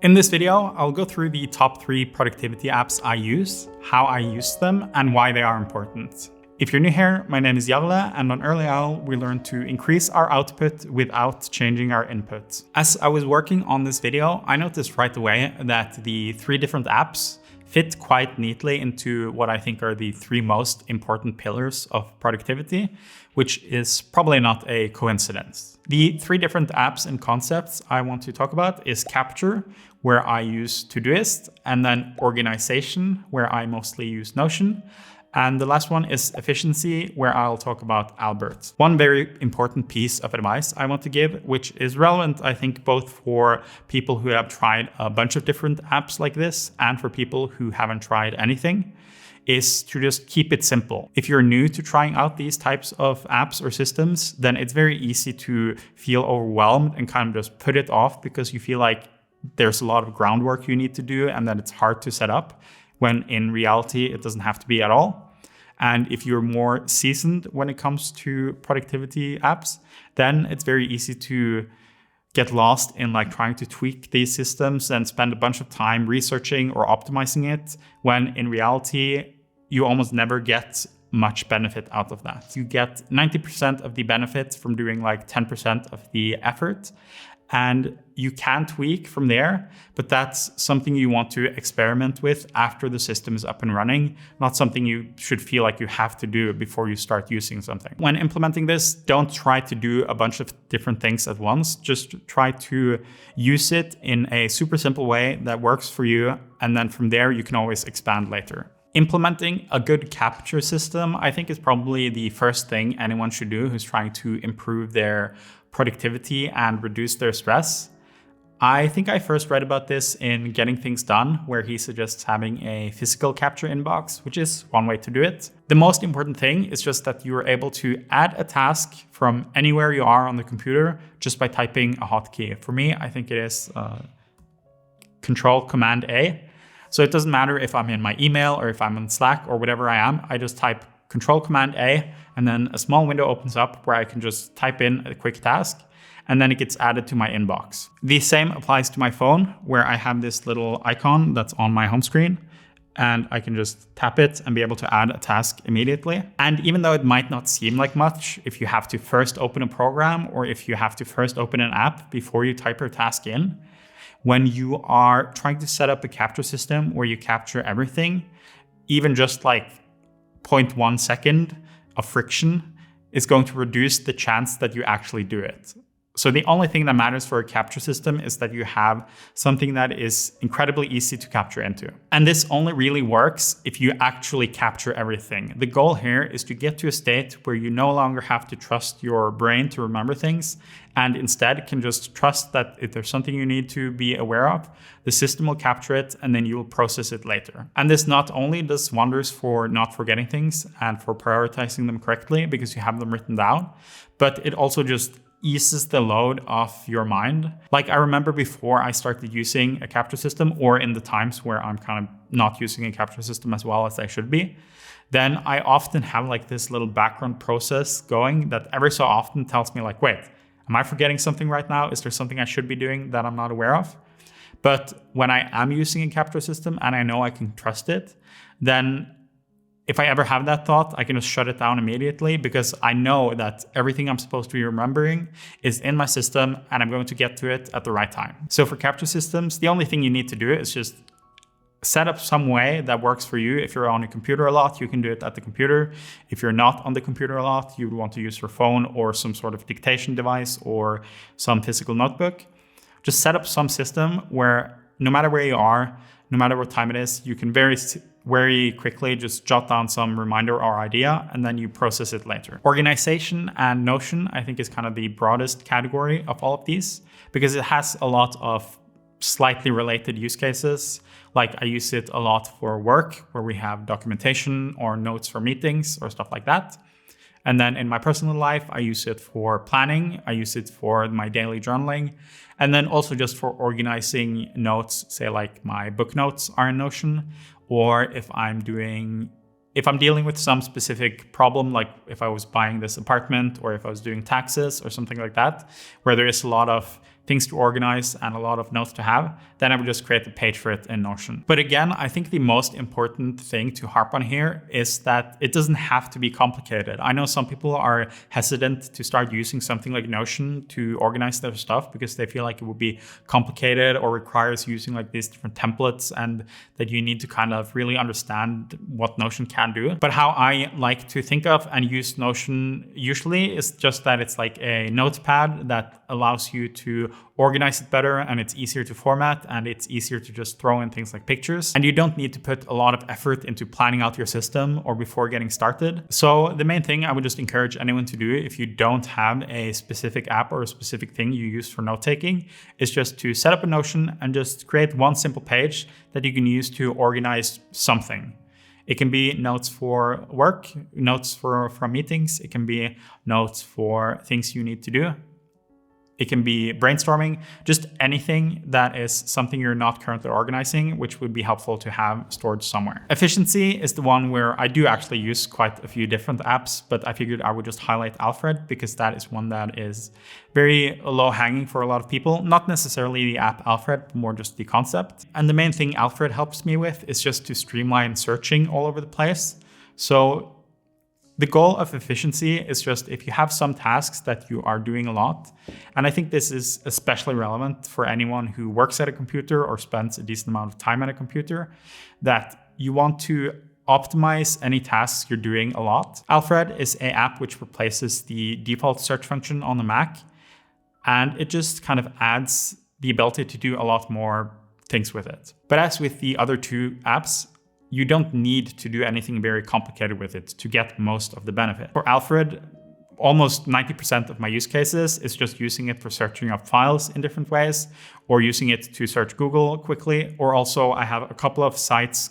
In this video, I'll go through the top 3 productivity apps I use, how I use them, and why they are important. If you're new here, my name is Jarle, and on Early Owl, we learn to increase our output without changing our input. As I was working on this video, I noticed right away that the 3 different apps fit quite neatly into what I think are the 3 most important pillars of productivity, which is probably not a coincidence. The 3 different apps and concepts I want to talk about is Capture, where I use ToDoist, and then Organization, where I mostly use Notion. And the last one is Efficiency, where I'll talk about Albert. One very important piece of advice I want to give, which is relevant, I think, both for people who have tried a bunch of different apps like this and for people who haven't tried anything, is to just keep it simple. If you're new to trying out these types of apps or systems, then it's very easy to feel overwhelmed and kind of just put it off because you feel like there's a lot of groundwork you need to do and that it's hard to set up, when in reality, it doesn't have to be at all. And if you're more seasoned when it comes to productivity apps, then it's very easy to get lost in trying to tweak these systems and spend a bunch of time researching or optimizing it, when in reality, you almost never get much benefit out of that. You get 90% of the benefit from doing 10% of the effort. And you can tweak from there, but that's something you want to experiment with after the system is up and running, not something you should feel like you have to do before you start using something. When implementing this, don't try to do a bunch of different things at once. Just try to use it in a super simple way that works for you. And then from there, you can always expand later. Implementing a good capture system, I think, is probably the first thing anyone should do who's trying to improve their productivity and reduce their stress. I think I first read about this in Getting Things Done, where he suggests having a physical capture inbox, which is one way to do it. The most important thing is just that you are able to add a task from anywhere you are on the computer just by typing a hotkey. For me, I think it is Control-Command-A. So it doesn't matter if I'm in my email or if I'm on Slack or whatever I am, I just type Control-Command-A, and then a small window opens up where I can just type in a quick task, and then it gets added to my inbox. The same applies to my phone, where I have this little icon that's on my home screen, and I can just tap it and be able to add a task immediately. And even though it might not seem like much, if you have to first open a program or if you have to first open an app before you type your task in, when you are trying to set up a capture system where you capture everything, even just 0.1 second of friction is going to reduce the chance that you actually do it. So the only thing that matters for a capture system is that you have something that is incredibly easy to capture into. And this only really works if you actually capture everything. The goal here is to get to a state where you no longer have to trust your brain to remember things, and instead can just trust that if there's something you need to be aware of, the system will capture it and then you will process it later. And this not only does wonders for not forgetting things and for prioritizing them correctly because you have them written down, but it also just eases the load off your mind. I remember before I started using a capture system, or in the times where I'm kind of not using a capture system as well as I should be, then I often have this little background process going that every so often tells me wait, am I forgetting something right now? Is there something I should be doing that I'm not aware of? But when I am using a capture system and I know I can trust it, then if I ever have that thought, I can just shut it down immediately because I know that everything I'm supposed to be remembering is in my system and I'm going to get to it at the right time. So for capture systems, the only thing you need to do is just set up some way that works for you. If you're on your computer a lot, you can do it at the computer. If you're not on the computer a lot, you would want to use your phone or some sort of dictation device or some physical notebook. Just set up some system where no matter where you are, no matter what time it is, you can very quickly just jot down some reminder or idea, and then you process it later. Organization and Notion, I think, is kind of the broadest category of all of these because it has a lot of slightly related use cases. I use it a lot for work, where we have documentation or notes for meetings or stuff like that. And then in my personal life, I use it for planning. I use it for my daily journaling. And then also just for organizing notes, say my book notes are in Notion, or if I'm dealing with some specific problem, like if I was buying this apartment or if I was doing taxes or something like that, where there is a lot of things to organize and a lot of notes to have, then I would just create a page for it in Notion. But again, I think the most important thing to harp on here is that it doesn't have to be complicated. I know some people are hesitant to start using something like Notion to organize their stuff because they feel like it would be complicated or requires using like these different templates and that you need to kind of really understand what Notion can do. But how I like to think of and use Notion usually is just that it's like a notepad that allows you to organize it better, and it's easier to format, and it's easier to just throw in things like pictures. And you don't need to put a lot of effort into planning out your system or before getting started. So the main thing I would just encourage anyone to do if you don't have a specific app or a specific thing you use for note taking is just to set up a Notion and just create one simple page that you can use to organize something. It can be notes for work, notes from meetings. It can be notes for things you need to do. It can be brainstorming, just anything that is something you're not currently organizing, which would be helpful to have stored somewhere. Efficiency is the one where I do actually use quite a few different apps, but I figured I would just highlight Alfred because that is one that is very low hanging for a lot of people. Not necessarily the app Alfred, but more just the concept. And the main thing Alfred helps me with is just to streamline searching all over the place. So the goal of efficiency is just if you have some tasks that you are doing a lot, and I think this is especially relevant for anyone who works at a computer or spends a decent amount of time at a computer, that you want to optimize any tasks you're doing a lot. Alfred is an app which replaces the default search function on the Mac, and it just kind of adds the ability to do a lot more things with it. But as with the other two apps, you don't need to do anything very complicated with it to get most of the benefit. For Alfred, almost 90% of my use cases is just using it for searching up files in different ways, or using it to search Google quickly, or also I have a couple of sites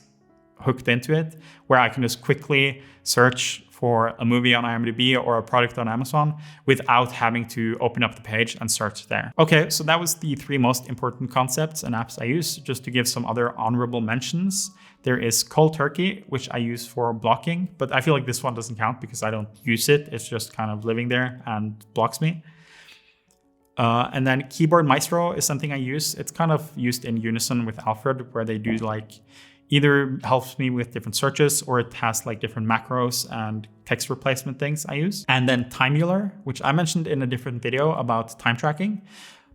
hooked into it where I can just quickly search for a movie on IMDb or a product on Amazon without having to open up the page and search there. Okay, so that was the three most important concepts and apps I use. Just to give some other honorable mentions, there is Cold Turkey, which I use for blocking, but I feel like this one doesn't count because I don't use it. It's just kind of living there and blocks me. And then Keyboard Maestro is something I use. It's kind of used in unison with Alfred, where they do like either helps me with different searches or it has like different macros and text replacement things I use. And then Timemuller, which I mentioned in a different video about time tracking.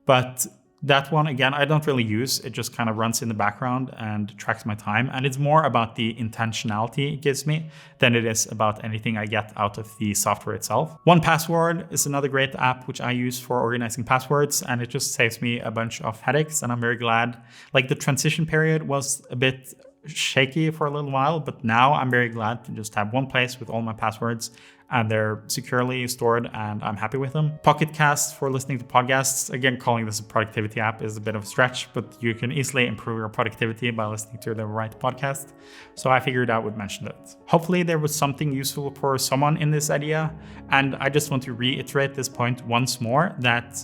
But that one, again, I don't really use. It just kind of runs in the background and tracks my time. And it's more about the intentionality it gives me than it is about anything I get out of the software itself. 1Password is another great app which I use for organizing passwords, and it just saves me a bunch of headaches. And I'm very glad. Like the transition period was a bit shaky for a little while, but now I'm very glad to just have one place with all my passwords and they're securely stored and I'm happy with them. Pocket Cast for listening to podcasts. Again, calling this a productivity app is a bit of a stretch, but you can easily improve your productivity by listening to the right podcast. So I figured I would mention it. Hopefully there was something useful for someone in this idea. And I just want to reiterate this point once more, that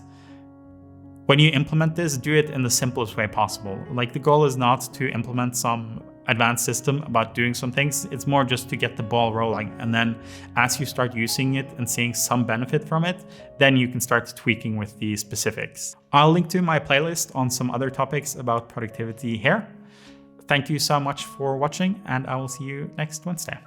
when you implement this, do it in the simplest way possible. Like the goal is not to implement some advanced system about doing some things. It's more just to get the ball rolling. And then as you start using it and seeing some benefit from it, then you can start tweaking with the specifics. I'll link to my playlist on some other topics about productivity here. Thank you so much for watching, and I will see you next Wednesday.